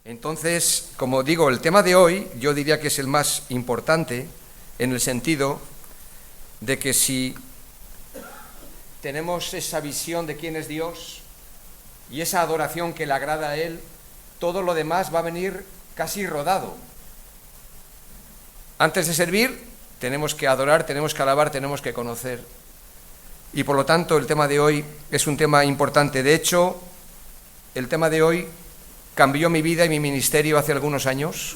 Entonces, como digo, el tema de hoy yo diría que es el más importante en el sentido de que si tenemos esa visión de quién es Dios y esa adoración que le agrada a Él, todo lo demás va a venir casi rodado. Antes de servir, tenemos que adorar, tenemos que alabar, tenemos que conocer. Y por lo tanto, el tema de hoy es un tema importante. De hecho, el tema de hoy cambió mi vida y mi ministerio hace algunos años,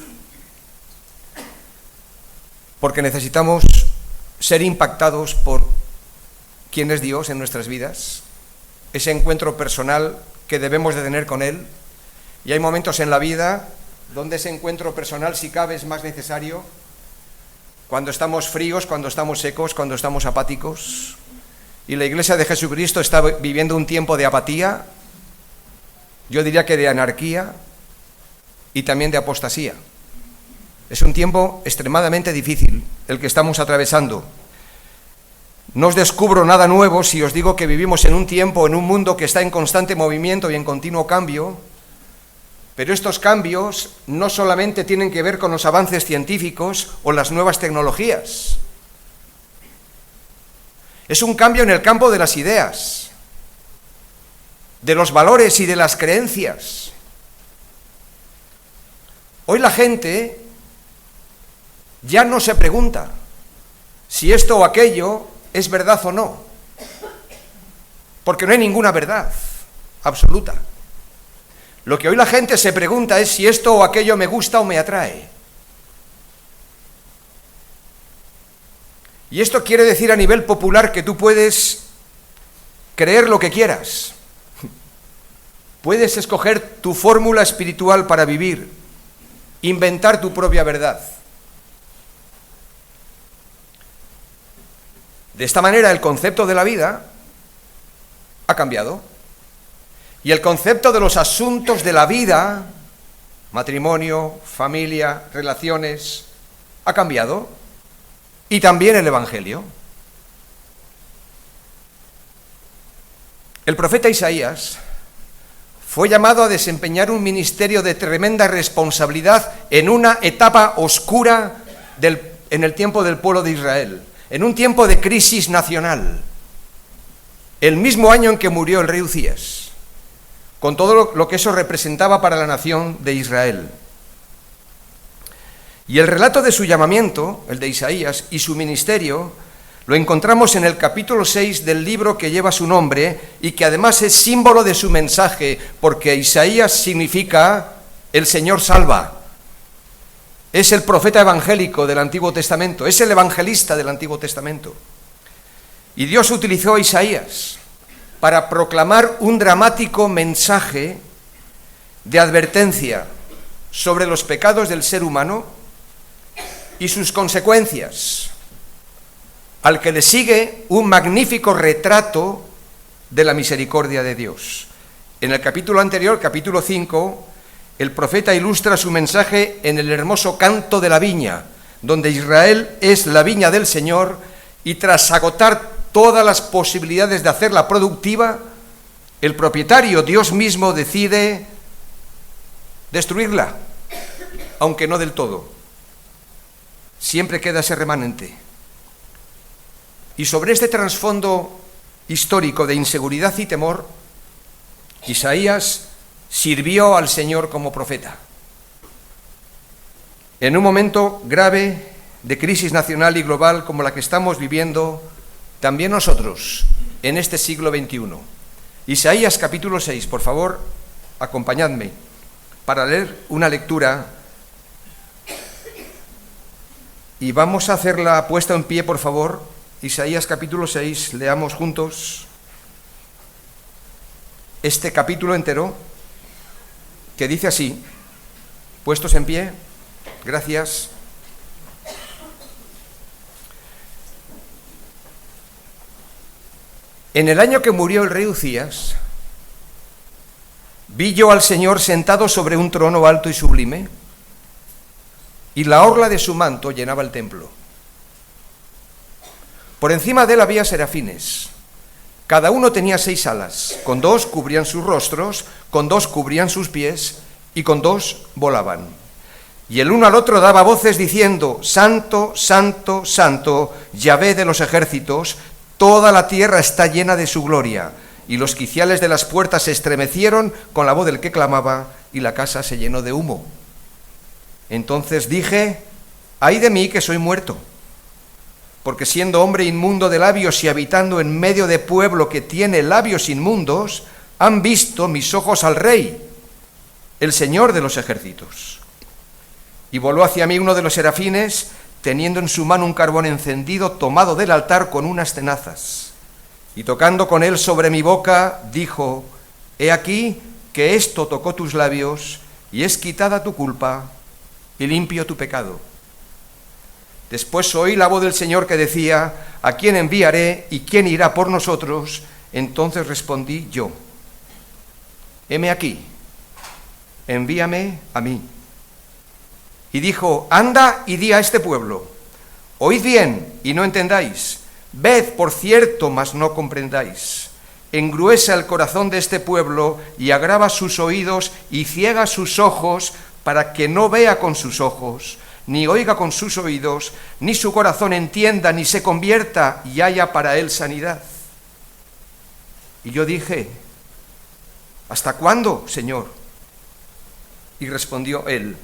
porque necesitamos ser impactados por quién es Dios en nuestras vidas, ese encuentro personal que debemos de tener con Él. Y hay momentos en la vida donde ese encuentro personal, si cabe, es más necesario, cuando estamos fríos, cuando estamos secos, cuando estamos apáticos. Y la Iglesia de Jesucristo está viviendo un tiempo de apatía, yo diría que de anarquía y también de apostasía. Es un tiempo extremadamente difícil el que estamos atravesando. No os descubro nada nuevo si os digo que vivimos en un tiempo, en un mundo que está en constante movimiento y en continuo cambio, pero estos cambios no solamente tienen que ver con los avances científicos o las nuevas tecnologías. Es un cambio en el campo de las ideas, de los valores y de las creencias. Hoy la gente ya no se pregunta si esto o aquello es verdad o no, porque no hay ninguna verdad absoluta. Lo que hoy la gente se pregunta es si esto o aquello me gusta o me atrae. Y esto quiere decir a nivel popular que tú puedes creer lo que quieras. Puedes escoger tu fórmula espiritual para vivir, inventar tu propia verdad. De esta manera el concepto de la vida ha cambiado. Y el concepto de los asuntos de la vida, matrimonio, familia, relaciones, ha cambiado. Y también el Evangelio. El profeta Isaías fue llamado a desempeñar un ministerio de tremenda responsabilidad en una etapa oscura en el tiempo del pueblo de Israel, en un tiempo de crisis nacional, el mismo año en que murió el rey Uzías, con todo lo que eso representaba para la nación de Israel. Y el relato de su llamamiento, el de Isaías, y su ministerio, lo encontramos en el capítulo 6 del libro que lleva su nombre y que además es símbolo de su mensaje, porque Isaías significa el Señor salva. Es el profeta evangélico del Antiguo Testamento, es el evangelista del Antiguo Testamento. Y Dios utilizó a Isaías para proclamar un dramático mensaje de advertencia sobre los pecados del ser humano y sus consecuencias, al que le sigue un magnífico retrato de la misericordia de Dios. En el capítulo anterior, capítulo 5, el profeta ilustra su mensaje en el hermoso canto de la viña, donde Israel es la viña del Señor y tras agotar todas las posibilidades de hacerla productiva, el propietario, Dios mismo, decide destruirla, aunque no del todo. Siempre queda ese remanente. Y sobre este trasfondo histórico de inseguridad y temor, Isaías sirvió al Señor como profeta. En un momento grave de crisis nacional y global como la que estamos viviendo, también nosotros, en este siglo XXI. Isaías capítulo 6, por favor, acompañadme para leer una lectura. Y vamos a hacerla puesta en pie, por favor. Isaías capítulo 6, leamos juntos este capítulo entero, que dice así, puestos en pie, gracias. En el año que murió el rey Uzías, vi yo al Señor sentado sobre un trono alto y sublime, y la orla de su manto llenaba el templo. Por encima de él había serafines. Cada uno tenía 6 alas. Con 2 cubrían sus rostros, con 2 cubrían sus pies, y con 2 volaban. Y el uno al otro daba voces diciendo: Santo, Santo, Santo, Yahvé de los ejércitos, toda la tierra está llena de su gloria. Y los quiciales de las puertas se estremecieron con la voz del que clamaba, y la casa se llenó de humo. Entonces dije: ay de mí que soy muerto, porque siendo hombre inmundo de labios y habitando en medio de pueblo que tiene labios inmundos, han visto mis ojos al Rey, el Señor de los ejércitos. Y voló hacia mí uno de los serafines, teniendo en su mano un carbón encendido tomado del altar con unas tenazas. Y tocando con él sobre mi boca, dijo: he aquí que esto tocó tus labios, y es quitada tu culpa, y limpio tu pecado. Después oí la voz del Señor que decía: ¿a quién enviaré y quién irá por nosotros? Entonces respondí yo: heme aquí, envíame a mí. Y dijo: anda y di a este pueblo: oíd bien y no entendáis, ved por cierto, mas no comprendáis. Engruesa el corazón de este pueblo y agrava sus oídos y ciega sus ojos, para que no vea con sus ojos, ni oiga con sus oídos, ni su corazón entienda, ni se convierta y haya para él sanidad. Y yo dije: ¿hasta cuándo, Señor? Y respondió él: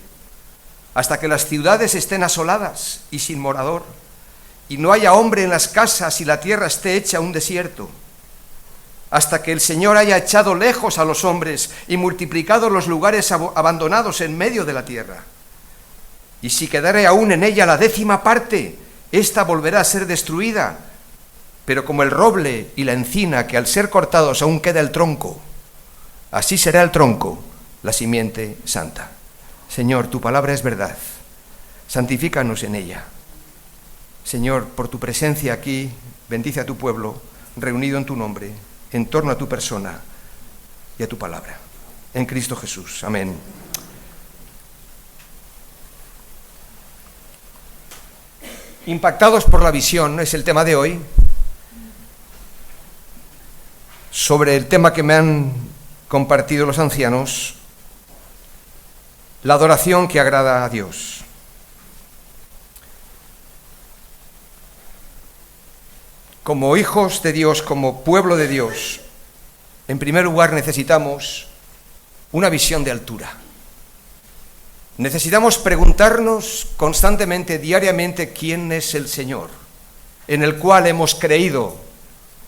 hasta que las ciudades estén asoladas y sin morador, y no haya hombre en las casas y la tierra esté hecha un desierto, hasta que el Señor haya echado lejos a los hombres y multiplicado los lugares abandonados en medio de la tierra. Y si quedare aún en ella la 10ª parte, ésta volverá a ser destruida, pero como el roble y la encina, que al ser cortados aún queda el tronco, así será el tronco, la simiente santa. Señor, tu palabra es verdad, santifícanos en ella. Señor, por tu presencia aquí, bendice a tu pueblo, reunido en tu nombre, en torno a tu persona y a tu palabra. En Cristo Jesús. Amén. Impactados por la visión es el tema de hoy. Sobre el tema que me han compartido los ancianos, la adoración que agrada a Dios. Como hijos de Dios, como pueblo de Dios, en primer lugar necesitamos una visión de altura. Necesitamos preguntarnos constantemente, diariamente, quién es el Señor, en el cual hemos creído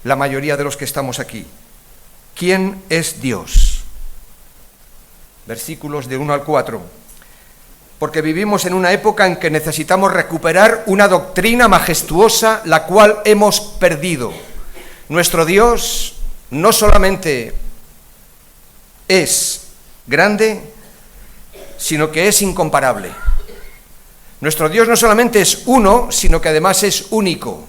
la mayoría de los que estamos aquí. ¿Quién es Dios? Versículos de 1 al 4. Porque vivimos en una época en que necesitamos recuperar una doctrina majestuosa, la cual hemos perdido. Nuestro Dios no solamente es grande, sino que es incomparable. Nuestro Dios no solamente es uno, sino que además es único.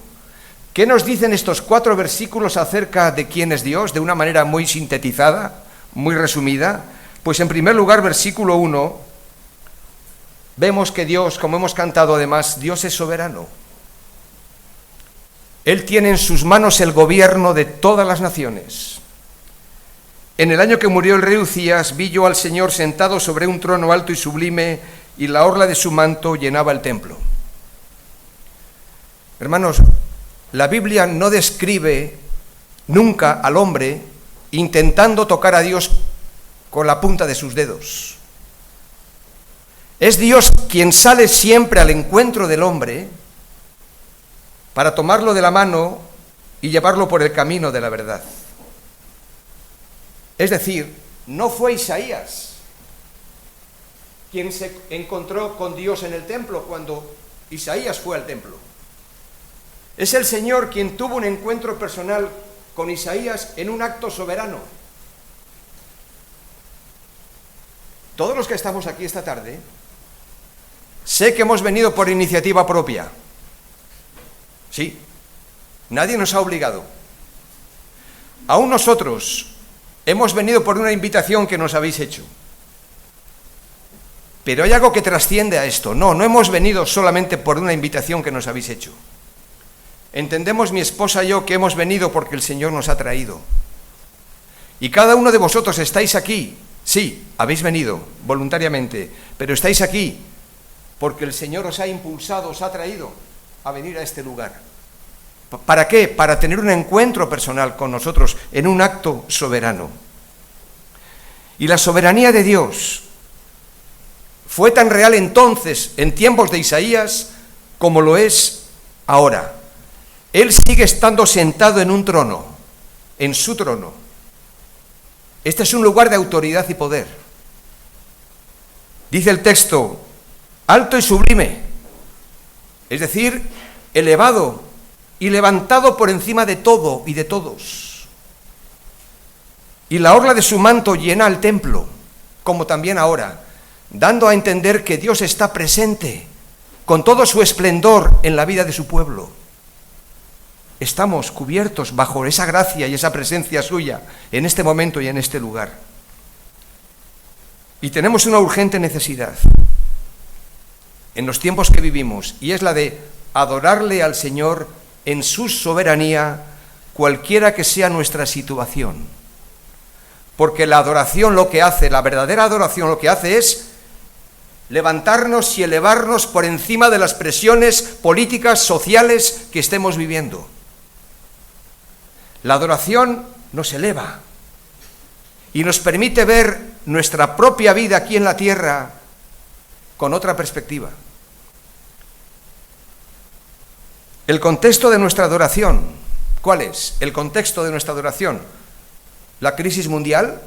¿Qué nos dicen estos 4 versículos acerca de quién es Dios, de una manera muy sintetizada, muy resumida? Pues en primer lugar, versículo 1, vemos que Dios, como hemos cantado además, Dios es soberano. Él tiene en sus manos el gobierno de todas las naciones. En el año que murió el rey Uzías, vi yo al Señor sentado sobre un trono alto y sublime, y la orla de su manto llenaba el templo. Hermanos, la Biblia no describe nunca al hombre intentando tocar a Dios con la punta de sus dedos. Es Dios quien sale siempre al encuentro del hombre para tomarlo de la mano y llevarlo por el camino de la verdad. Es decir, no fue Isaías quien se encontró con Dios en el templo cuando Isaías fue al templo. Es el Señor quien tuvo un encuentro personal con Isaías en un acto soberano. Todos los que estamos aquí esta tarde, sé que hemos venido por iniciativa propia. Sí, nadie nos ha obligado. Aún nosotros hemos venido por una invitación que nos habéis hecho. Pero hay algo que trasciende a esto. No hemos venido solamente por una invitación que nos habéis hecho. Entendemos mi esposa y yo que hemos venido porque el Señor nos ha traído. Y cada uno de vosotros estáis aquí Sí, habéis venido voluntariamente, pero estáis aquí porque el Señor os ha impulsado, os ha traído a venir a este lugar. ¿Para qué? Para tener un encuentro personal con nosotros en un acto soberano. Y la soberanía de Dios fue tan real entonces, en tiempos de Isaías, como lo es ahora. Él sigue estando sentado en un trono, en su trono. Este es un lugar de autoridad y poder. Dice el texto, alto y sublime, es decir, elevado y levantado por encima de todo y de todos. Y la orla de su manto llena el templo, como también ahora, dando a entender que Dios está presente con todo su esplendor en la vida de su pueblo. Estamos cubiertos bajo esa gracia y esa presencia suya en este momento y en este lugar. Y tenemos una urgente necesidad en los tiempos que vivimos, y es la de adorarle al Señor en su soberanía, cualquiera que sea nuestra situación. Porque la adoración lo que hace, la verdadera adoración lo que hace es levantarnos y elevarnos por encima de las presiones políticas, sociales que estemos viviendo. La adoración nos eleva y nos permite ver nuestra propia vida aquí en la tierra con otra perspectiva. El contexto de nuestra adoración, ¿cuál es? El contexto de nuestra adoración, la crisis mundial,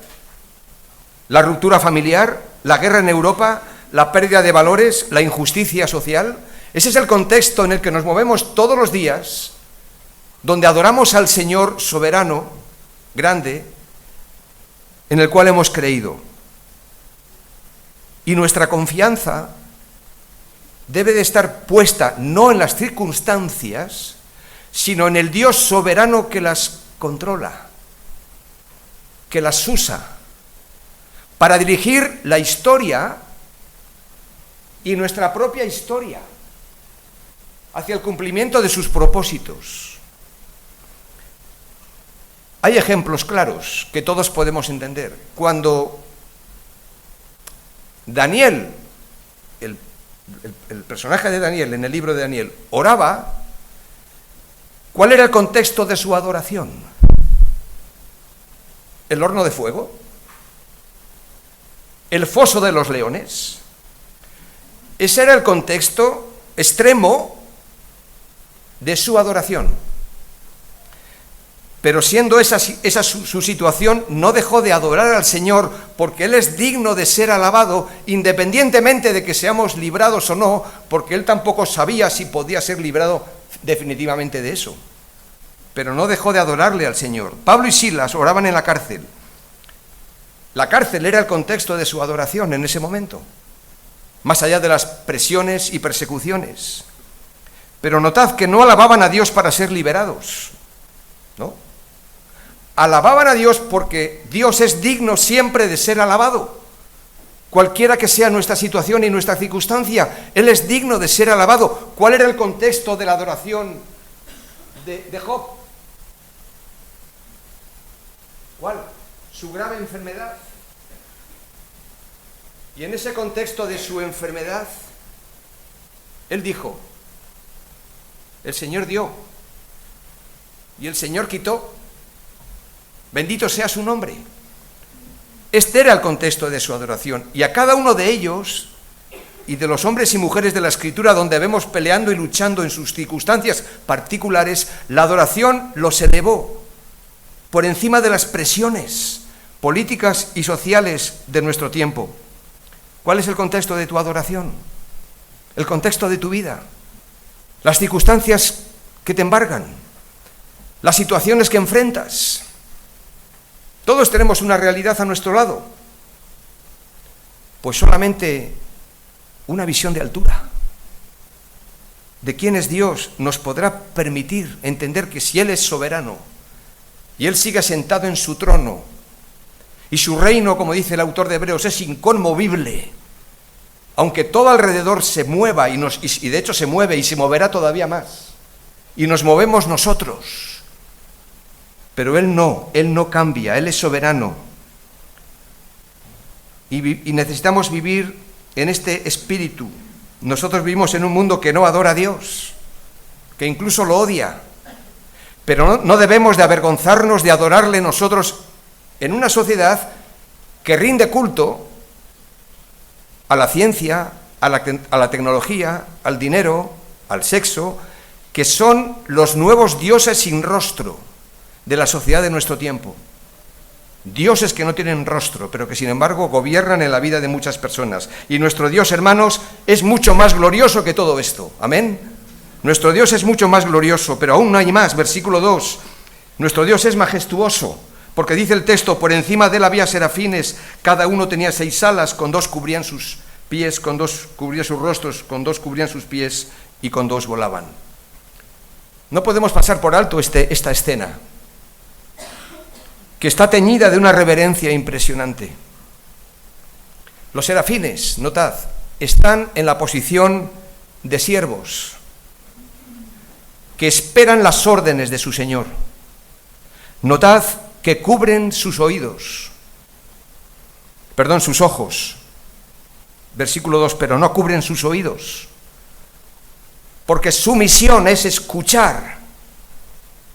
la ruptura familiar, la guerra en Europa, la pérdida de valores, la injusticia social. Ese es el contexto en el que nos movemos todos los días, donde adoramos al Señor soberano, grande, en el cual hemos creído. Y nuestra confianza debe de estar puesta no en las circunstancias, sino en el Dios soberano que las controla, que las usa para dirigir la historia y nuestra propia historia hacia el cumplimiento de sus propósitos. Hay ejemplos claros que todos podemos entender. Cuando Daniel, el personaje de Daniel en el libro de Daniel, oraba, ¿cuál era el contexto de su adoración? ¿El horno de fuego? ¿El foso de los leones? Ese era el contexto extremo de su adoración. Pero siendo esa su situación, no dejó de adorar al Señor, porque Él es digno de ser alabado, independientemente de que seamos librados o no, porque Él tampoco sabía si podía ser librado definitivamente de eso. Pero no dejó de adorarle al Señor. Pablo y Silas oraban en la cárcel. La cárcel era el contexto de su adoración en ese momento, más allá de las presiones y persecuciones. Pero notad que no alababan a Dios para ser liberados, ¿no? Alababan a Dios porque Dios es digno siempre de ser alabado. Cualquiera que sea nuestra situación y nuestra circunstancia, Él es digno de ser alabado. ¿Cuál era el contexto de la adoración de Job? ¿Cuál? Su grave enfermedad. Y en ese contexto de su enfermedad, Él dijo, el Señor dio y el Señor quitó. Bendito sea su nombre. Este era el contexto de su adoración. Y a cada uno de ellos y de los hombres y mujeres de la Escritura donde vemos peleando y luchando en sus circunstancias particulares, la adoración los elevó por encima de las presiones políticas y sociales de nuestro tiempo. ¿Cuál es el contexto de tu adoración? El contexto de tu vida. Las circunstancias que te embargan. Las situaciones que enfrentas. Todos tenemos una realidad a nuestro lado. Pues solamente una visión de altura de quién es Dios nos podrá permitir entender que si Él es soberano y Él sigue sentado en su trono y su reino, como dice el autor de Hebreos, es inconmovible, aunque todo alrededor se mueva y de hecho se mueve y se moverá todavía más, y nos movemos nosotros. Pero Él no cambia, Él es soberano. y necesitamos vivir en este espíritu. Nosotros vivimos en un mundo que no adora a Dios, que incluso lo odia, pero no debemos de avergonzarnos de adorarle nosotros en una sociedad que rinde culto a la ciencia, a la tecnología, al dinero, al sexo, que son los nuevos dioses sin rostro de la sociedad de nuestro tiempo. Dioses que no tienen rostro, pero que sin embargo gobiernan en la vida de muchas personas. Y nuestro Dios, hermanos, es mucho más glorioso que todo esto. ¿Amén? Nuestro Dios es mucho más glorioso, pero aún hay más. Versículo 2. Nuestro Dios es majestuoso, porque dice el texto, por encima de él había serafines, cada uno tenía 6 alas, con 2 cubrían sus pies, con 2 cubrían sus rostros, con 2 cubrían sus pies y con 2 volaban. No podemos pasar por alto esta escena, que está teñida de una reverencia impresionante. Los serafines, notad, están en la posición de siervos, que esperan las órdenes de su Señor. Notad que cubren sus ojos. Versículo 2, pero no cubren sus oídos, porque su misión es escuchar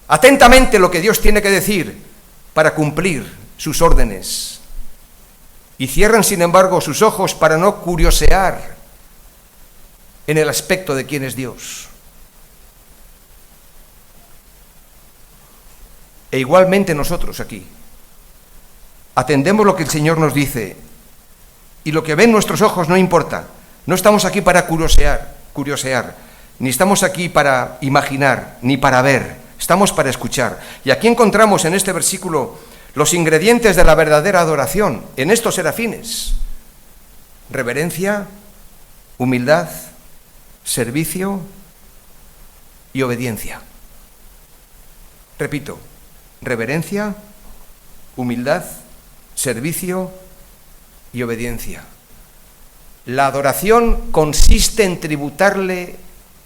atentamente lo que Dios tiene que decir para cumplir sus órdenes. Y cierran, sin embargo, sus ojos para no curiosear en el aspecto de quién es Dios. E igualmente nosotros aquí atendemos lo que el Señor nos dice, y lo que ven nuestros ojos no importa. No estamos aquí para curiosear, ni estamos aquí para imaginar, ni para ver. Estamos para escuchar. Y aquí encontramos en este versículo los ingredientes de la verdadera adoración en estos serafines: reverencia, humildad, servicio y obediencia. Repito, reverencia, humildad, servicio y obediencia. La adoración consiste en tributarle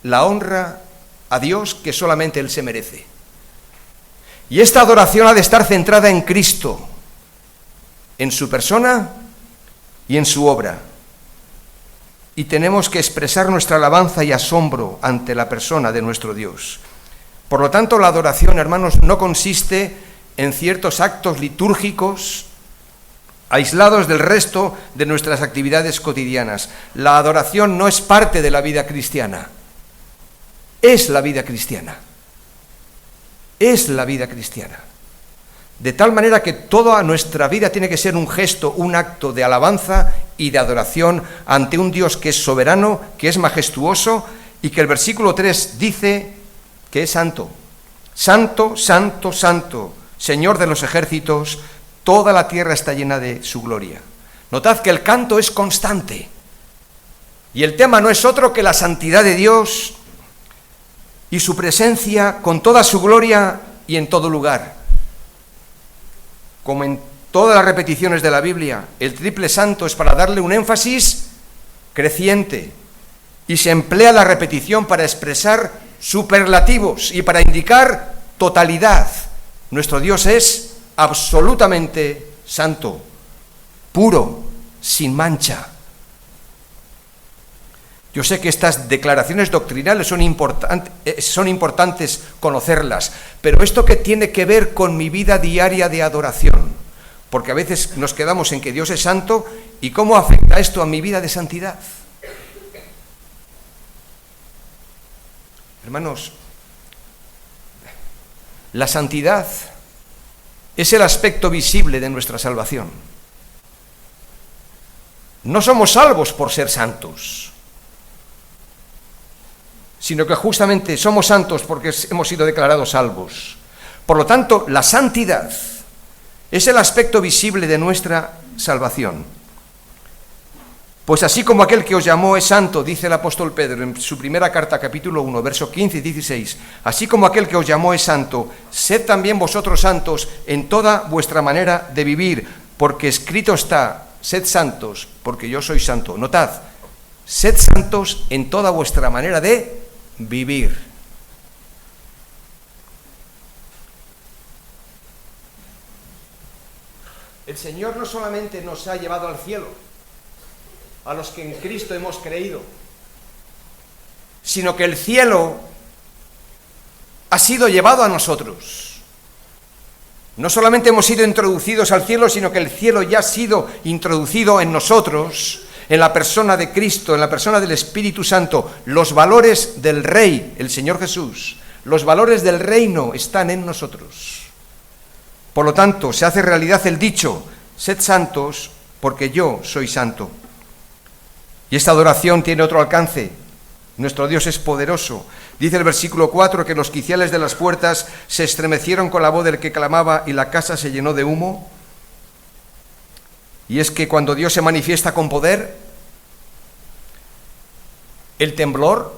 la honra a Dios que solamente Él se merece. Y esta adoración ha de estar centrada en Cristo, en su persona y en su obra. Y tenemos que expresar nuestra alabanza y asombro ante la persona de nuestro Dios. Por lo tanto, la adoración, hermanos, no consiste en ciertos actos litúrgicos aislados del resto de nuestras actividades cotidianas. La adoración no es parte de la vida cristiana. Es la vida cristiana. Es la vida cristiana. De tal manera que toda nuestra vida tiene que ser un gesto, un acto de alabanza y de adoración ante un Dios que es soberano, que es majestuoso y que el versículo 3 dice que es santo. Santo, santo, santo, Señor de los ejércitos, toda la tierra está llena de su gloria. Notad que el canto es constante y el tema no es otro que la santidad de Dios y su presencia con toda su gloria y en todo lugar. Como en todas las repeticiones de la Biblia, el triple santo es para darle un énfasis creciente y se emplea la repetición para expresar superlativos y para indicar totalidad. Nuestro Dios es absolutamente santo, puro, sin mancha. Yo sé que estas declaraciones doctrinales son importantes conocerlas, pero ¿esto qué tiene que ver con mi vida diaria de adoración? Porque a veces nos quedamos en que Dios es santo, ¿y cómo afecta esto a mi vida de santidad? Hermanos, la santidad es el aspecto visible de nuestra salvación. No somos salvos por ser santos, sino que justamente somos santos porque hemos sido declarados salvos. Por lo tanto, la santidad es el aspecto visible de nuestra salvación. Pues así como aquel que os llamó es santo, dice el apóstol Pedro en su primera carta, capítulo 1, versos 15 y 16, así como aquel que os llamó es santo, sed también vosotros santos en toda vuestra manera de vivir, porque escrito está, sed santos, porque yo soy santo. Notad, sed santos en toda vuestra manera de vivir. El Señor no solamente nos ha llevado al cielo, a los que en Cristo hemos creído, sino que el cielo ha sido llevado a nosotros. No solamente hemos sido introducidos al cielo, sino que el cielo ya ha sido introducido en nosotros, en la persona de Cristo, en la persona del Espíritu Santo. Los valores del Rey, el Señor Jesús, los valores del reino están en nosotros. Por lo tanto, se hace realidad el dicho: sed santos porque yo soy santo. Y esta adoración tiene otro alcance. Nuestro Dios es poderoso. Dice el versículo 4 que los quiciales de las puertas se estremecieron con la voz del que clamaba y la casa se llenó de humo. Y es que cuando Dios se manifiesta con poder, el temblor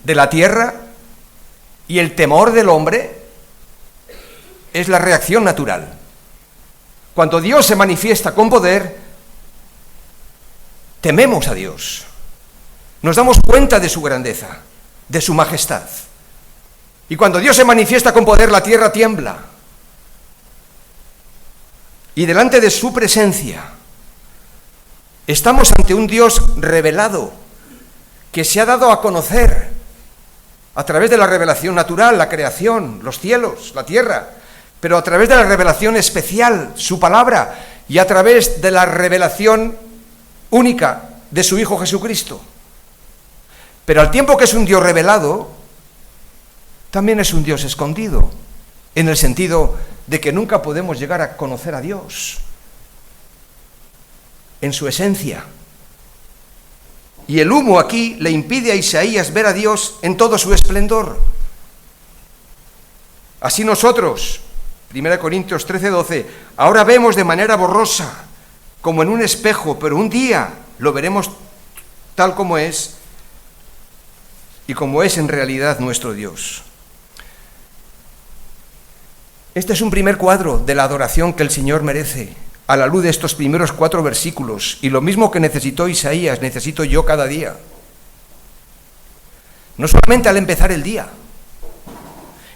de la tierra y el temor del hombre es la reacción natural. Cuando Dios se manifiesta con poder, tememos a Dios. Nos damos cuenta de su grandeza, de su majestad. Y cuando Dios se manifiesta con poder, la tierra tiembla. Y delante de su presencia, estamos ante un Dios revelado, que se ha dado a conocer a través de la revelación natural, la creación, los cielos, la tierra, pero a través de la revelación especial, su palabra, y a través de la revelación única de su Hijo Jesucristo. Pero al tiempo que es un Dios revelado, también es un Dios escondido, en el sentido de que nunca podemos llegar a conocer a Dios en su esencia. Y el humo aquí le impide a Isaías ver a Dios en todo su esplendor. Así nosotros, 1 Corintios 13:12, ahora vemos de manera borrosa, como en un espejo, pero un día lo veremos tal como es y como es en realidad nuestro Dios. Este es un primer cuadro de la adoración que el Señor merece, a la luz de estos primeros 4 versículos, y lo mismo que necesitó Isaías, necesito yo cada día. No solamente al empezar el día,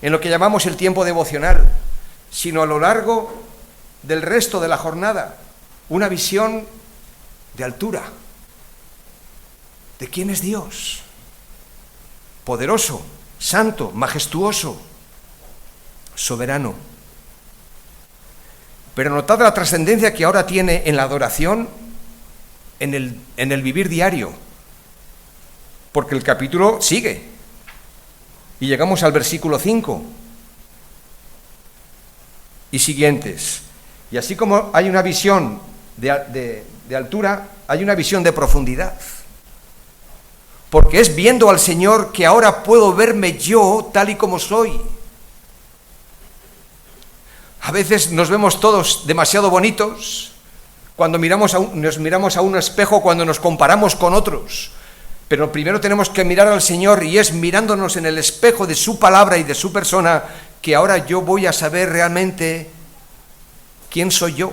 en lo que llamamos el tiempo devocional, sino a lo largo del resto de la jornada, una visión de altura, de quién es Dios, poderoso, santo, majestuoso, soberano. Pero notad la trascendencia que ahora tiene en la adoración, en el vivir diario, porque el capítulo sigue, y llegamos al versículo 5 y siguientes. Y así como hay una visión de altura, hay una visión de profundidad. Porque es viendo al Señor que ahora puedo verme yo tal y como soy. A veces nos vemos todos demasiado bonitos cuando nos miramos a un espejo, cuando nos comparamos con otros. Pero primero tenemos que mirar al Señor, y es mirándonos en el espejo de su palabra y de su persona que ahora yo voy a saber realmente quién soy yo.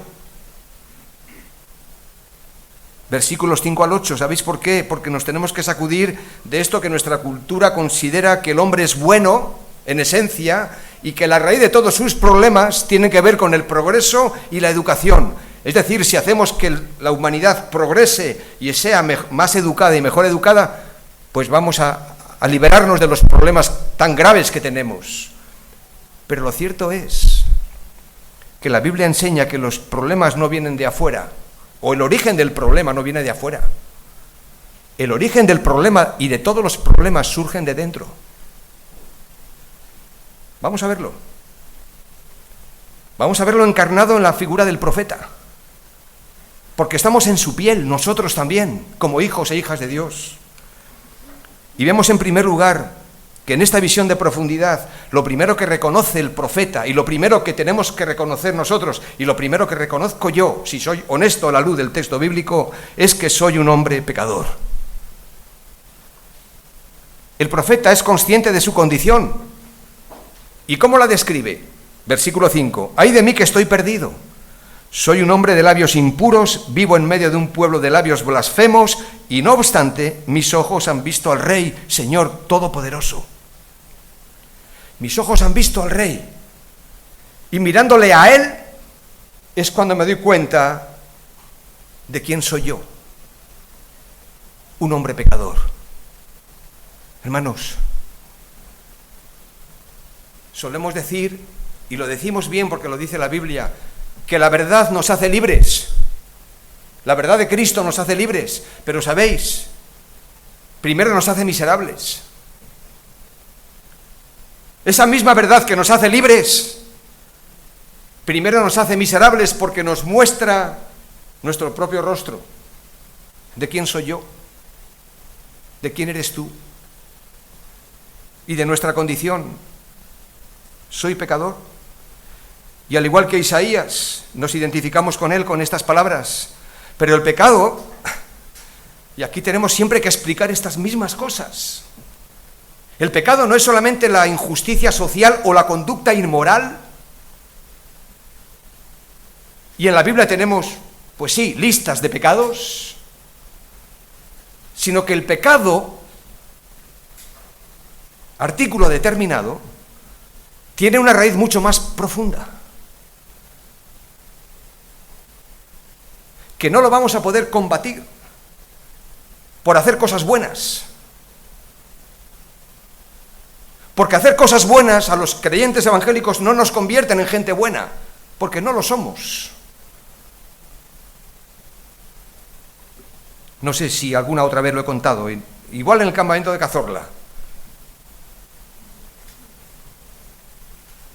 Versículos 5 al 8, ¿sabéis por qué? Porque nos tenemos que sacudir de esto que nuestra cultura considera que el hombre es bueno en esencia y que la raíz de todos sus problemas tiene que ver con el progreso y la educación. Es decir, si hacemos que la humanidad progrese y sea más educada y mejor educada, pues vamos a liberarnos de los problemas tan graves que tenemos. Pero lo cierto es que la Biblia enseña que los problemas no vienen de afuera, o el origen del problema no viene de afuera. El origen del problema y de todos los problemas surgen de dentro. Vamos a verlo. Vamos a verlo encarnado en la figura del profeta. Porque estamos en su piel, nosotros también, como hijos e hijas de Dios. Y vemos en primer lugar que en esta visión de profundidad, lo primero que reconoce el profeta, y lo primero que tenemos que reconocer nosotros, y lo primero que reconozco yo, si soy honesto a la luz del texto bíblico, es que soy un hombre pecador. El profeta es consciente de su condición. ¿Y cómo la describe? Versículo 5. ¡Ay de mí que estoy perdido! Soy un hombre de labios impuros, vivo en medio de un pueblo de labios blasfemos, y no obstante, mis ojos han visto al Rey, Señor Todopoderoso. Mis ojos han visto al Rey, y mirándole a Él, es cuando me doy cuenta de quién soy yo, un hombre pecador. Hermanos, solemos decir, y lo decimos bien porque lo dice la Biblia, que la verdad nos hace libres. La verdad de Cristo nos hace libres, pero ¿sabéis? Primero nos hace miserables. Esa misma verdad que nos hace libres, primero nos hace miserables porque nos muestra nuestro propio rostro. ¿De quién soy yo? ¿De quién eres tú? Y de nuestra condición. ¿Soy pecador? Y al igual que Isaías, nos identificamos con él con estas palabras. Pero el pecado, y aquí tenemos siempre que explicar estas mismas cosas. El pecado no es solamente la injusticia social o la conducta inmoral. Y en la Biblia tenemos, pues sí, listas de pecados, sino que el pecado, artículo determinado, tiene una raíz mucho más profunda, que no lo vamos a poder combatir por hacer cosas buenas. Porque hacer cosas buenas a los creyentes evangélicos no nos convierten en gente buena, porque no lo somos. No sé si alguna otra vez lo he contado, igual en el campamento de Cazorla.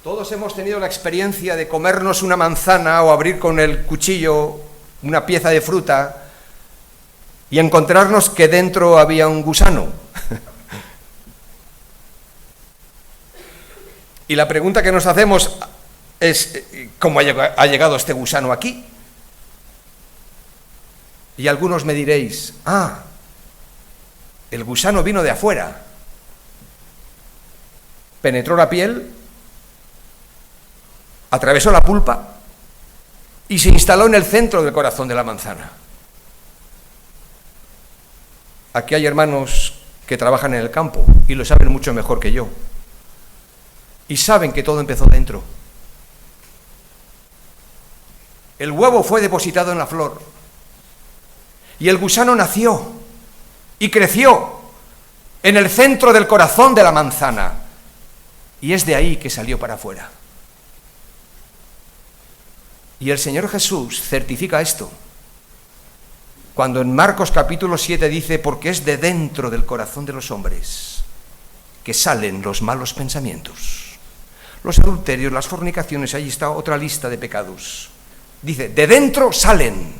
Todos hemos tenido la experiencia de comernos una manzana o abrir con el cuchillo una pieza de fruta y encontrarnos que dentro había un gusano. Y la pregunta que nos hacemos es, ¿cómo ha llegado este gusano aquí? Y algunos me diréis, el gusano vino de afuera, penetró la piel, atravesó la pulpa y se instaló en el centro del corazón de la manzana. Aquí hay hermanos que trabajan en el campo y lo saben mucho mejor que yo. Y saben que todo empezó dentro. El huevo fue depositado en la flor. Y el gusano nació y creció en el centro del corazón de la manzana. Y es de ahí que salió para afuera. Y el Señor Jesús certifica esto. Cuando en Marcos capítulo 7 dice, porque es de dentro del corazón de los hombres que salen los malos pensamientos. Los adulterios, las fornicaciones, ahí está otra lista de pecados. Dice, de dentro salen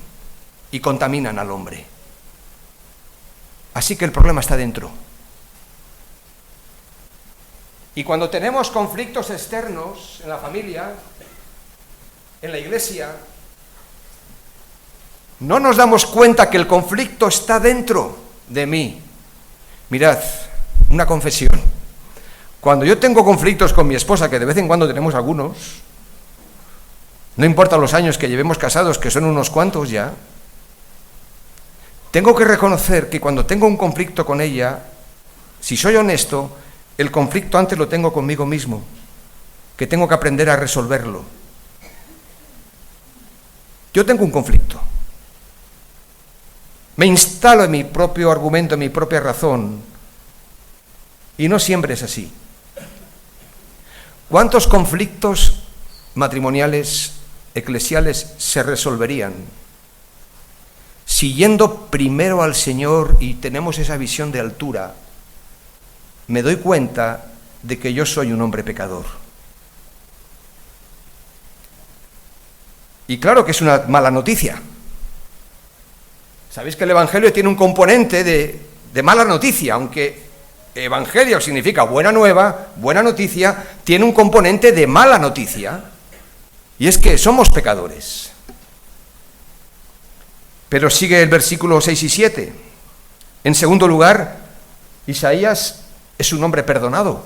y contaminan al hombre. Así que el problema está dentro. Y cuando tenemos conflictos externos en la familia, en la iglesia, no nos damos cuenta que el conflicto está dentro de mí. Mirad, una confesión. Cuando yo tengo conflictos con mi esposa, que de vez en cuando tenemos algunos, no importa los años que llevemos casados, que son unos cuantos ya, tengo que reconocer que cuando tengo un conflicto con ella, si soy honesto, el conflicto antes lo tengo conmigo mismo, que tengo que aprender a resolverlo. Yo tengo un conflicto. Me instalo en mi propio argumento, en mi propia razón, y no siempre es así. ¿Cuántos conflictos matrimoniales, eclesiales se resolverían si yendo primero al Señor y tenemos esa visión de altura, me doy cuenta de que yo soy un hombre pecador? Y claro que es una mala noticia. Sabéis que el Evangelio tiene un componente de mala noticia, aunque Evangelio significa buena nueva, buena noticia, tiene un componente de mala noticia, y es que somos pecadores. Pero sigue el versículo 6 y 7. En segundo lugar, Isaías es un hombre perdonado.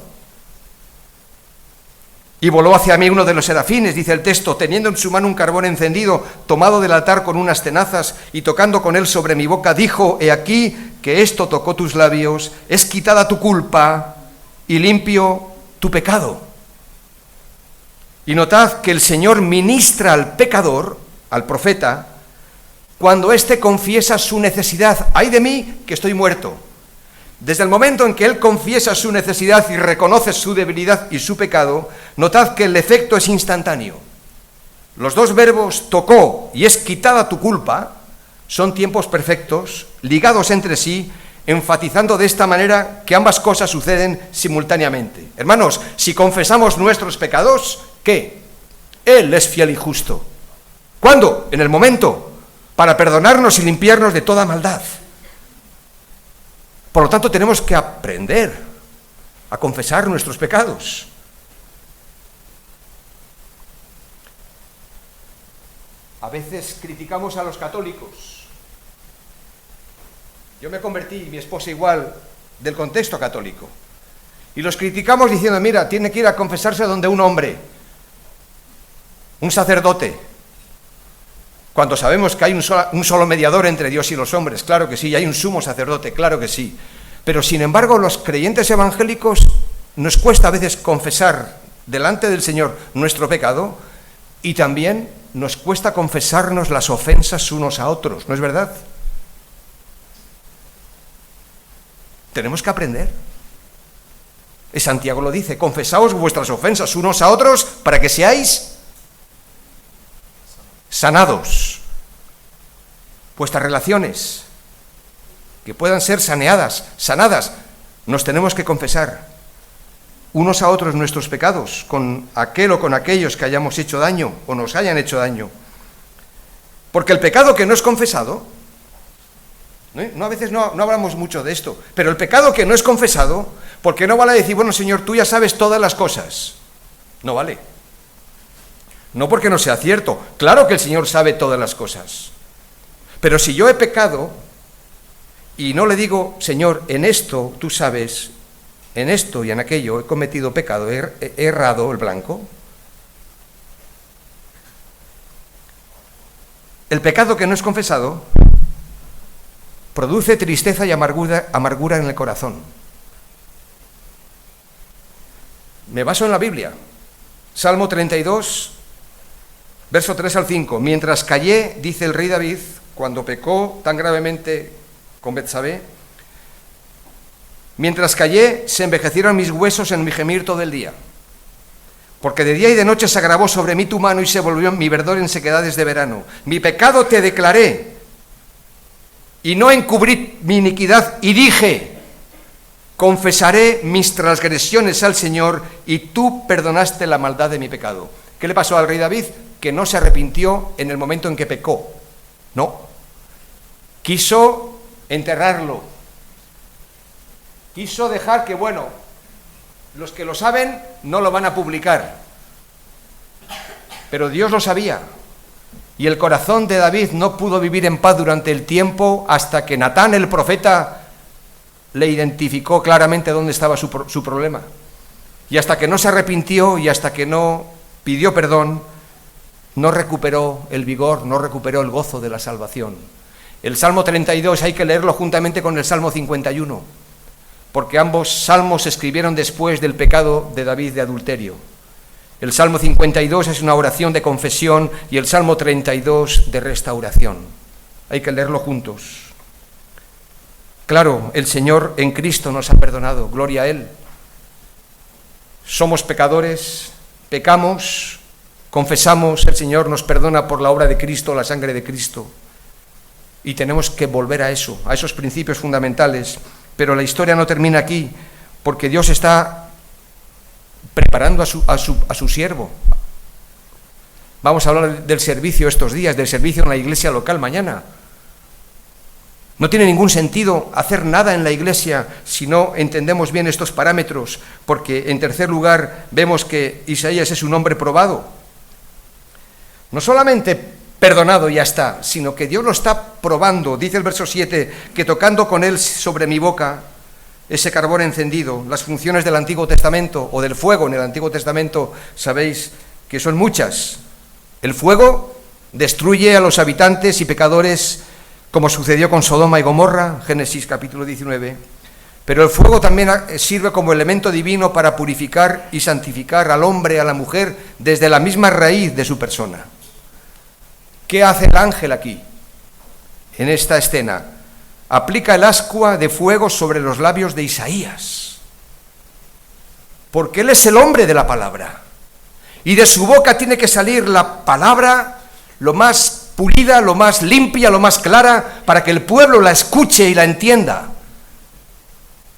Y voló hacia mí uno de los serafines, dice el texto, teniendo en su mano un carbón encendido, tomado del altar con unas tenazas, y tocando con él sobre mi boca, dijo, he aquí que esto tocó tus labios, es quitada tu culpa y limpio tu pecado. Y notad que el Señor ministra al pecador al profeta, cuando éste confiesa su necesidad. ¡Ay de mí, que estoy muerto! Desde el momento en que él confiesa su necesidad y reconoce su debilidad y su pecado, notad que el efecto es instantáneo. Los dos verbos tocó y es quitada tu culpa son tiempos perfectos, ligados entre sí, enfatizando de esta manera que ambas cosas suceden simultáneamente. Hermanos, si confesamos nuestros pecados, ¿qué? Él es fiel y justo. ¿Cuándo? En el momento, para perdonarnos y limpiarnos de toda maldad. Por lo tanto, tenemos que aprender a confesar nuestros pecados. A veces criticamos a los católicos. Yo me convertí, y mi esposa igual, del contexto católico. Y los criticamos diciendo, mira, tiene que ir a confesarse donde un hombre, un sacerdote. Cuando sabemos que hay un solo mediador entre Dios y los hombres, claro que sí, y hay un sumo sacerdote, claro que sí. Pero sin embargo, los creyentes evangélicos nos cuesta a veces confesar delante del Señor nuestro pecado y también nos cuesta confesarnos las ofensas unos a otros, ¿no es verdad? Tenemos que aprender. Y Santiago lo dice, confesaos vuestras ofensas unos a otros para que seáis sanados. Vuestras relaciones, que puedan ser sanadas, nos tenemos que confesar unos a otros nuestros pecados, con aquel o con aquellos que hayamos hecho daño o nos hayan hecho daño. Porque el pecado que no es confesado, a veces no hablamos mucho de esto, pero el pecado que no es confesado, porque no vale decir, bueno, Señor, tú ya sabes todas las cosas. No vale. No porque no sea cierto, claro que el Señor sabe todas las cosas. Pero si yo he pecado y no le digo, Señor, en esto tú sabes, en esto y en aquello he cometido pecado, he errado el blanco. El pecado que no es confesado produce tristeza y amargura en el corazón. Me baso en la Biblia. Salmo 32, verso 3 al 5. Mientras callé, dice el rey David, cuando pecó tan gravemente con Betsabé, mientras callé, se envejecieron mis huesos en mi gemir todo el día. Porque de día y de noche se agravó sobre mí tu mano y se volvió mi verdor en sequedades de verano. Mi pecado te declaré y no encubrí mi iniquidad y dije, confesaré mis transgresiones al Señor y tú perdonaste la maldad de mi pecado. ¿Qué le pasó al rey David? Que no se arrepintió en el momento en que pecó. No. Quiso enterrarlo. Quiso dejar que, bueno, los que lo saben no lo van a publicar. Pero Dios lo sabía. Y el corazón de David no pudo vivir en paz durante el tiempo hasta que Natán, el profeta, le identificó claramente dónde estaba su problema. Y hasta que no se arrepintió y hasta que no pidió perdón, no recuperó el vigor, no recuperó el gozo de la salvación. El Salmo 32 hay que leerlo juntamente con el Salmo 51, porque ambos salmos se escribieron después del pecado de David de adulterio. El Salmo 52 es una oración de confesión y el Salmo 32 de restauración. Hay que leerlo juntos. Claro, el Señor en Cristo nos ha perdonado, gloria a Él. Somos pecadores, pecamos, confesamos, el Señor nos perdona por la obra de Cristo, la sangre de Cristo. Y tenemos que volver a eso, a esos principios fundamentales. Pero la historia no termina aquí, porque Dios está preparando a su siervo. Vamos a hablar del servicio estos días, del servicio en la iglesia local mañana. No tiene ningún sentido hacer nada en la iglesia si no entendemos bien estos parámetros, porque en tercer lugar vemos que Isaías es un hombre probado. No solamente perdonado y ya está, sino que Dios lo está probando. Dice el verso 7, que tocando con él sobre mi boca ese carbón encendido, las funciones del Antiguo Testamento o del fuego en el Antiguo Testamento, sabéis que son muchas. El fuego destruye a los habitantes y pecadores, como sucedió con Sodoma y Gomorra, Génesis capítulo 19, pero el fuego también sirve como elemento divino para purificar y santificar al hombre y a la mujer desde la misma raíz de su persona. ¿Qué hace el ángel aquí, en esta escena? Aplica el ascua de fuego sobre los labios de Isaías, porque él es el hombre de la palabra, y de su boca tiene que salir la palabra lo más pulida, lo más limpia, lo más clara, para que el pueblo la escuche y la entienda.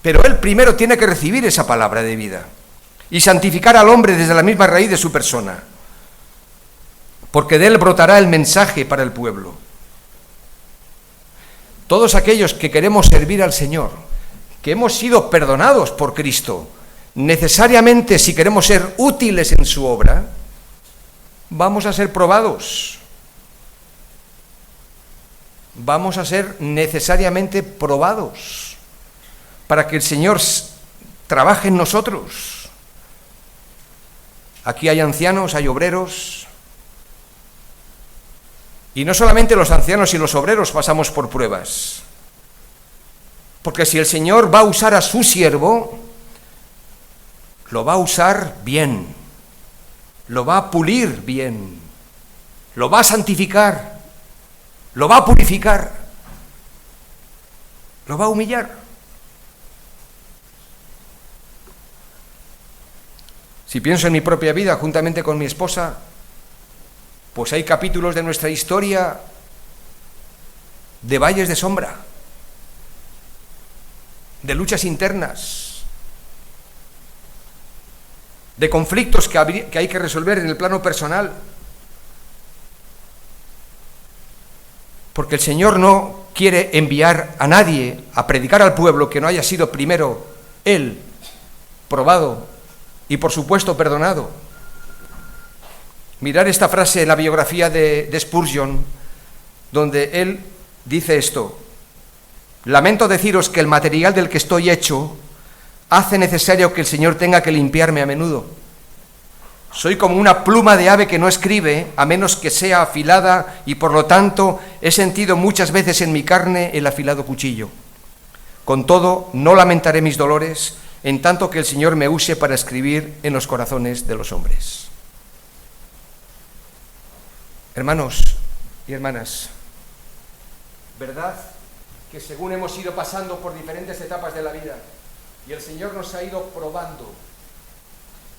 Pero él primero tiene que recibir esa palabra de vida y santificar al hombre desde la misma raíz de su persona, porque de él brotará el mensaje para el pueblo. Todos aquellos que queremos servir al Señor, que hemos sido perdonados por Cristo, necesariamente, si queremos ser útiles en su obra, vamos a ser probados. Vamos a ser necesariamente probados para que el Señor trabaje en nosotros. Aquí hay ancianos, hay obreros, y no solamente los ancianos y los obreros pasamos por pruebas, porque si el Señor va a usar a su siervo, lo va a usar bien, lo va a pulir bien, lo va a santificar, lo va a purificar, lo va a humillar. Si pienso en mi propia vida, juntamente con mi esposa, pues hay capítulos de nuestra historia de valles de sombra, de luchas internas, de conflictos que hay que resolver en el plano personal, porque el Señor no quiere enviar a nadie a predicar al pueblo que no haya sido primero Él probado y por supuesto perdonado. Mirar esta frase en la biografía de Spurgeon, donde él dice esto: lamento deciros que el material del que estoy hecho hace necesario que el Señor tenga que limpiarme a menudo. Soy como una pluma de ave que no escribe a menos que sea afilada, y por lo tanto he sentido muchas veces en mi carne el afilado cuchillo. Con todo, no lamentaré mis dolores, en tanto que el Señor me use para escribir en los corazones de los hombres. Hermanos y hermanas, ¿verdad que según hemos ido pasando por diferentes etapas de la vida y el Señor nos ha ido probando?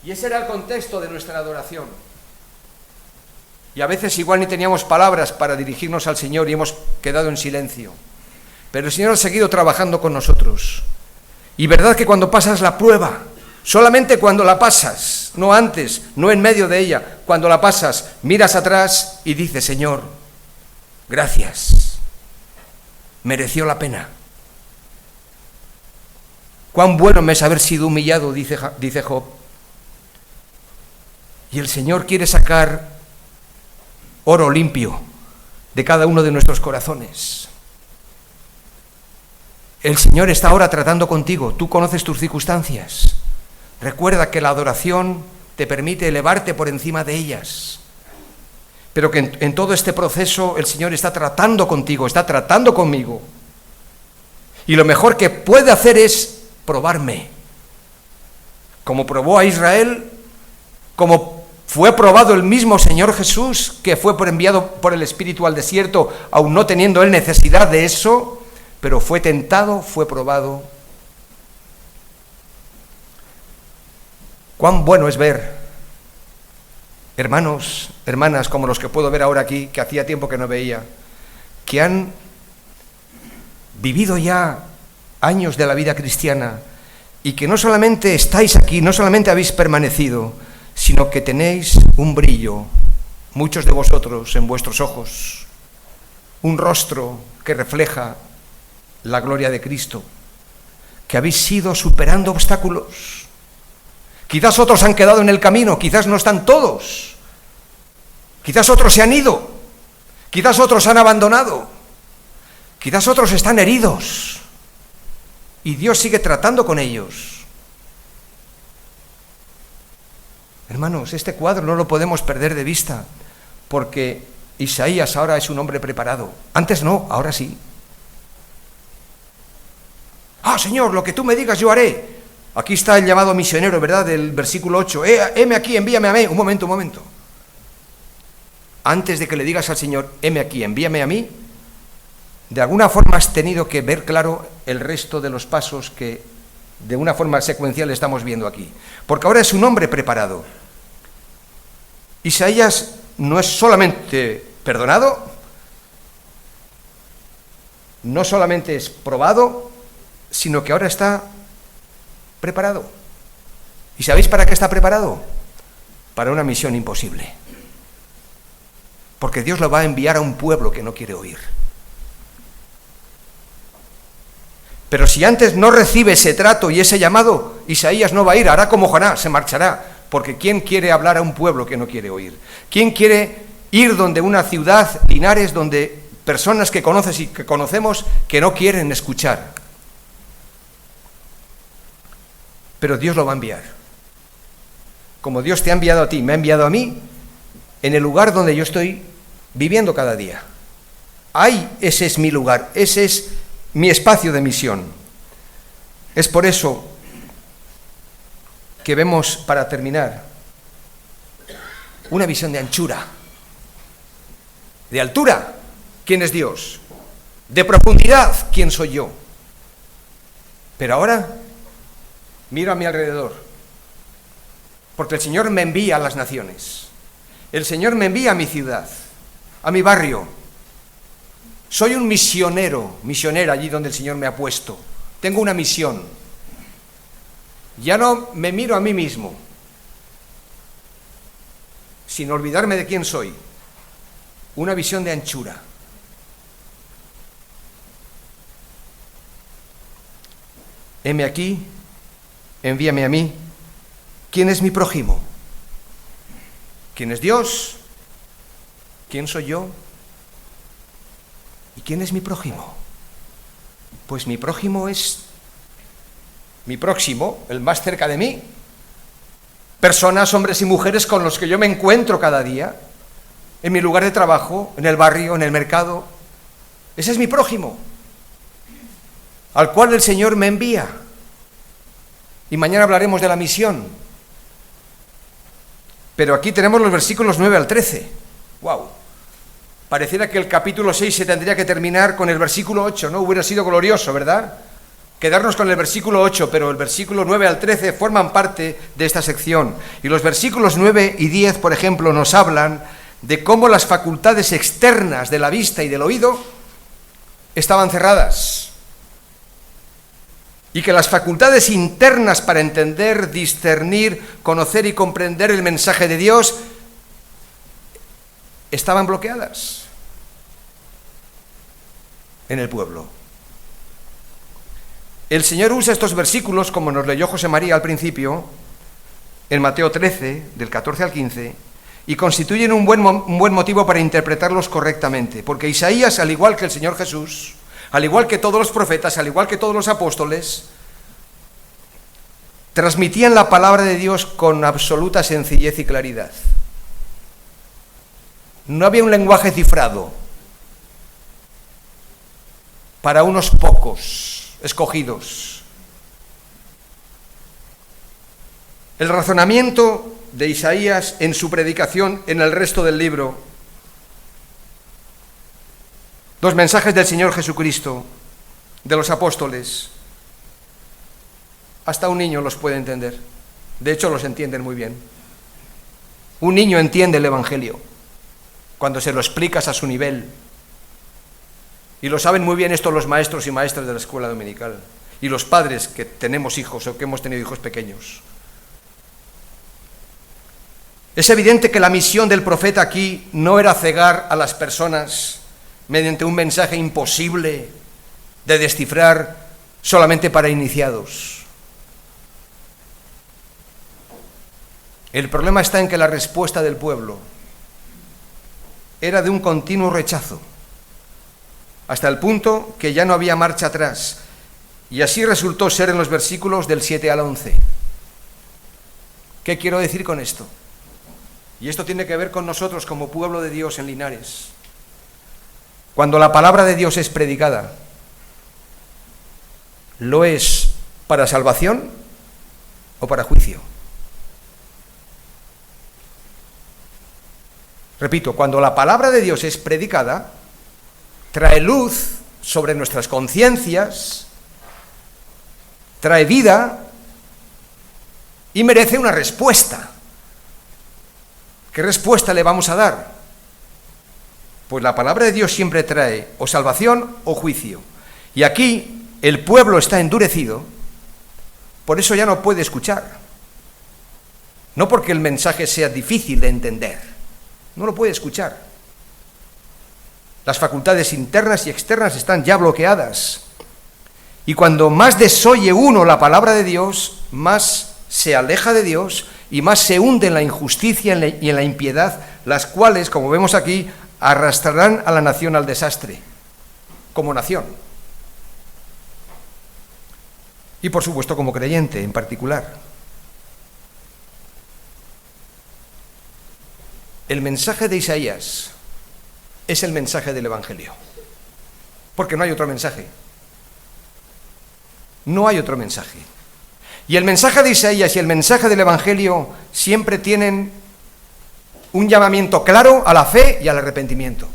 Y ese era el contexto de nuestra adoración. Y a veces igual ni teníamos palabras para dirigirnos al Señor y hemos quedado en silencio. Pero el Señor ha seguido trabajando con nosotros. Y verdad que cuando pasas la prueba, solamente cuando la pasas, no antes, no en medio de ella, cuando la pasas, miras atrás y dices: Señor, gracias, mereció la pena. Cuán bueno me es haber sido humillado, dice Job. Y el Señor quiere sacar oro limpio de cada uno de nuestros corazones. El Señor está ahora tratando contigo, tú conoces tus circunstancias. Recuerda que la adoración te permite elevarte por encima de ellas, pero que en todo este proceso el Señor está tratando contigo, está tratando conmigo. Y lo mejor que puede hacer es probarme, como probó a Israel, como fue probado el mismo Señor Jesús, que fue enviado por el Espíritu al desierto, aun no teniendo él necesidad de eso, pero fue tentado, fue probado. Cuán bueno es ver hermanos, hermanas, como los que puedo ver ahora aquí, que hacía tiempo que no veía, que han vivido ya años de la vida cristiana y que no solamente estáis aquí, no solamente habéis permanecido, sino que tenéis un brillo, muchos de vosotros, en vuestros ojos, un rostro que refleja la gloria de Cristo, que habéis ido superando obstáculos. Quizás otros han quedado en el camino, quizás no están todos, quizás otros se han ido, quizás otros han abandonado, quizás otros están heridos y Dios sigue tratando con ellos. Hermanos, este cuadro no lo podemos perder de vista, porque Isaías ahora es un hombre preparado. Antes no, ahora sí. Ah, Señor, lo que tú me digas yo haré. Aquí está el llamado misionero, ¿verdad? Del versículo 8. Heme aquí, envíame a mí. Un momento. antes de que le digas al Señor, heme aquí, envíame a mí, de alguna forma has tenido que ver claro el resto de los pasos que de una forma secuencial estamos viendo aquí. Porque ahora es un hombre preparado. Isaías no es solamente perdonado, no solamente es probado, sino que ahora está preparado. ¿Y sabéis para qué está preparado? Para una misión imposible. Porque Dios lo va a enviar a un pueblo que no quiere oír. Pero si antes no recibe ese trato y ese llamado, Isaías no va a ir, hará como Jonás, se marchará. Porque ¿quién quiere hablar a un pueblo que no quiere oír? ¿Quién quiere ir donde una ciudad, Linares, donde personas que conoces y que conocemos que no quieren escuchar? Pero Dios lo va a enviar. Como Dios te ha enviado a ti, me ha enviado a mí, en el lugar donde yo estoy viviendo cada día. Ahí, ese es mi lugar, ese es mi espacio de misión. Es por eso que vemos, para terminar, una visión de anchura, de altura, ¿quién es Dios? De profundidad, ¿quién soy yo? Pero ahora miro a mi alrededor, porque el Señor me envía a las naciones, el Señor me envía a mi ciudad, a mi barrio. Soy un misionera allí donde el Señor me ha puesto. Tengo una misión. Ya no me miro a mí mismo, sin olvidarme de quién soy. Una visión de anchura. Heme aquí, envíame a mí. ¿Quién es mi prójimo? ¿Quién es Dios? ¿Quién soy yo? ¿Y quién es mi prójimo? Pues mi prójimo es mi próximo, el más cerca de mí. Personas, hombres y mujeres con los que yo me encuentro cada día, en mi lugar de trabajo, en el barrio, en el mercado. Ese es mi prójimo, al cual el Señor me envía. Y mañana hablaremos de la misión. Pero aquí tenemos los versículos 9 al 13. ¡Wow! Pareciera que el capítulo 6 se tendría que terminar con el versículo 8, ¿no? Hubiera sido glorioso, ¿verdad? Quedarnos con el versículo 8, pero el versículo 9 al 13 forman parte de esta sección. Y los versículos 9 y 10, por ejemplo, nos hablan de cómo las facultades externas de la vista y del oído estaban cerradas. Y que las facultades internas para entender, discernir, conocer y comprender el mensaje de Dios estaban bloqueadas en el pueblo. El Señor usa estos versículos, como nos leyó José María al principio, en Mateo 13, del 14 al 15, y constituyen un buen motivo para interpretarlos correctamente, porque Isaías, al igual que el Señor Jesús, al igual que todos los profetas, al igual que todos los apóstoles, transmitían la palabra de Dios con absoluta sencillez y claridad. No había un lenguaje cifrado para unos pocos escogidos. El razonamiento de Isaías en su predicación en el resto del libro, los mensajes del Señor Jesucristo, de los apóstoles, hasta un niño los puede entender. De hecho, los entienden muy bien. Un niño entiende el Evangelio cuando se lo explicas a su nivel. Y lo saben muy bien esto los maestros y maestras de la escuela dominical. Y los padres que tenemos hijos o que hemos tenido hijos pequeños. Es evidente que la misión del profeta aquí no era cegar a las personas mediante un mensaje imposible de descifrar solamente para iniciados. El problema está en que la respuesta del pueblo era de un continuo rechazo, hasta el punto que ya no había marcha atrás, y así resultó ser en los versículos del 7 al 11. ¿Qué quiero decir con esto? Y esto tiene que ver con nosotros como pueblo de Dios en Linares. Cuando la palabra de Dios es predicada, ¿lo es para salvación o para juicio? Repito, cuando la palabra de Dios es predicada, trae luz sobre nuestras conciencias, trae vida y merece una respuesta. ¿Qué respuesta le vamos a dar? Pues la palabra de Dios siempre trae o salvación o juicio. Y aquí el pueblo está endurecido, por eso ya no puede escuchar. No porque el mensaje sea difícil de entender, no lo puede escuchar. Las facultades internas y externas están ya bloqueadas. Y cuando más desoye uno la palabra de Dios, más se aleja de Dios y más se hunde en la injusticia y en la impiedad, las cuales, como vemos aquí, arrastrarán a la nación al desastre, como nación. Y por supuesto como creyente en particular. El mensaje de Isaías es el mensaje del Evangelio, porque no hay otro mensaje. No hay otro mensaje. Y el mensaje de Isaías y el mensaje del Evangelio siempre tienen un llamamiento claro a la fe y al arrepentimiento.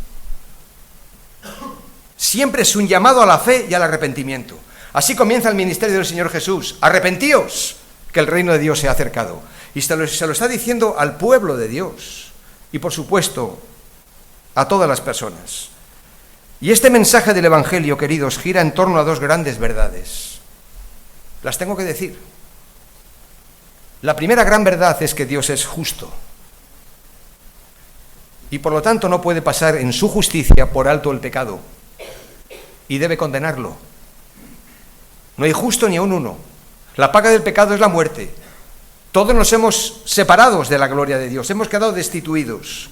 Siempre es un llamado a la fe y al arrepentimiento. Así comienza el ministerio del Señor Jesús. Arrepentíos, que el reino de Dios se ha acercado. Y se lo está diciendo al pueblo de Dios. Y por supuesto, a todas las personas. Y este mensaje del Evangelio, queridos, gira en torno a dos grandes verdades. Las tengo que decir. La primera gran verdad es que Dios es justo. Y por lo tanto no puede pasar en su justicia por alto el pecado. Y debe condenarlo. No hay justo ni aun uno. La paga del pecado es la muerte. Todos nos hemos separado de la gloria de Dios. Hemos quedado destituidos.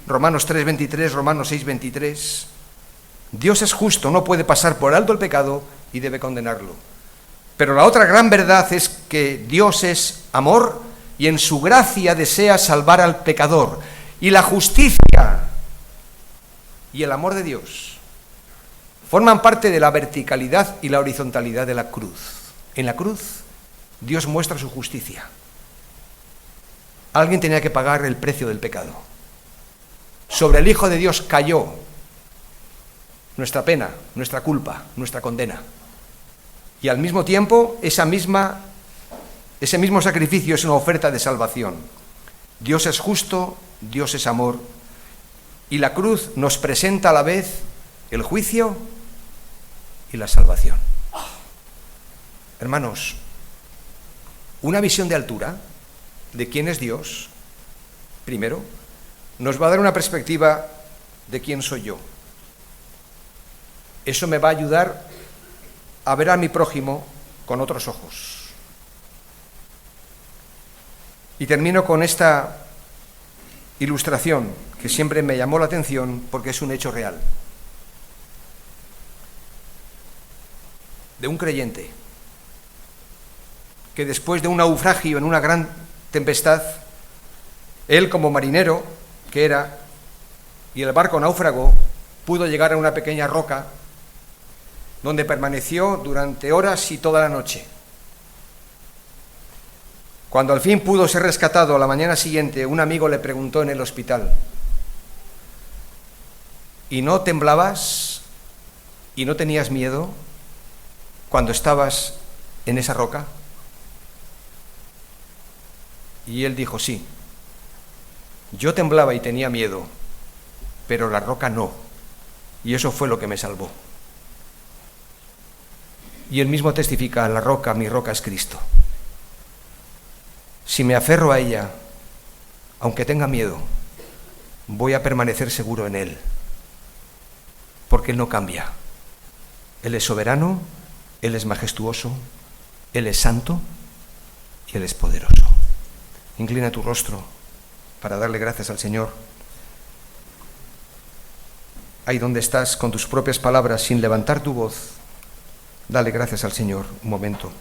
Romanos 3:23, Romanos 6:23. Dios es justo, no puede pasar por alto el pecado y debe condenarlo. Pero la otra gran verdad es que Dios es amor y en su gracia desea salvar al pecador. Y la justicia y el amor de Dios forman parte de la verticalidad y la horizontalidad de la cruz. En la cruz, Dios muestra su justicia. Alguien tenía que pagar el precio del pecado. Sobre el Hijo de Dios cayó nuestra pena, nuestra culpa, nuestra condena. Y al mismo tiempo, ese mismo sacrificio es una oferta de salvación. Dios es justo, Dios es amor. Y la cruz nos presenta a la vez el juicio y la salvación. Hermanos, una visión de altura de quién es Dios, primero, nos va a dar una perspectiva de quién soy yo. Eso me va a ayudar a ver a mi prójimo con otros ojos. Y termino con esta ilustración que siempre me llamó la atención porque es un hecho real. De un creyente que después de un naufragio en una gran tempestad, él como marinero que era, y el barco náufrago, pudo llegar a una pequeña roca donde permaneció durante horas y toda la noche. Cuando al fin pudo ser rescatado a la mañana siguiente, un amigo le preguntó en el hospital: ¿y no temblabas y no tenías miedo cuando estabas en esa roca? Y él dijo: sí, yo temblaba y tenía miedo, pero la roca no, y eso fue lo que me salvó. Y él mismo testifica: la roca, mi roca es Cristo. Si me aferro a ella, aunque tenga miedo, voy a permanecer seguro en Él, porque Él no cambia. Él es soberano, Él es majestuoso, Él es santo y Él es poderoso. Inclina tu rostro para darle gracias al Señor. Ahí donde estás, con tus propias palabras, sin levantar tu voz, dale gracias al Señor un momento.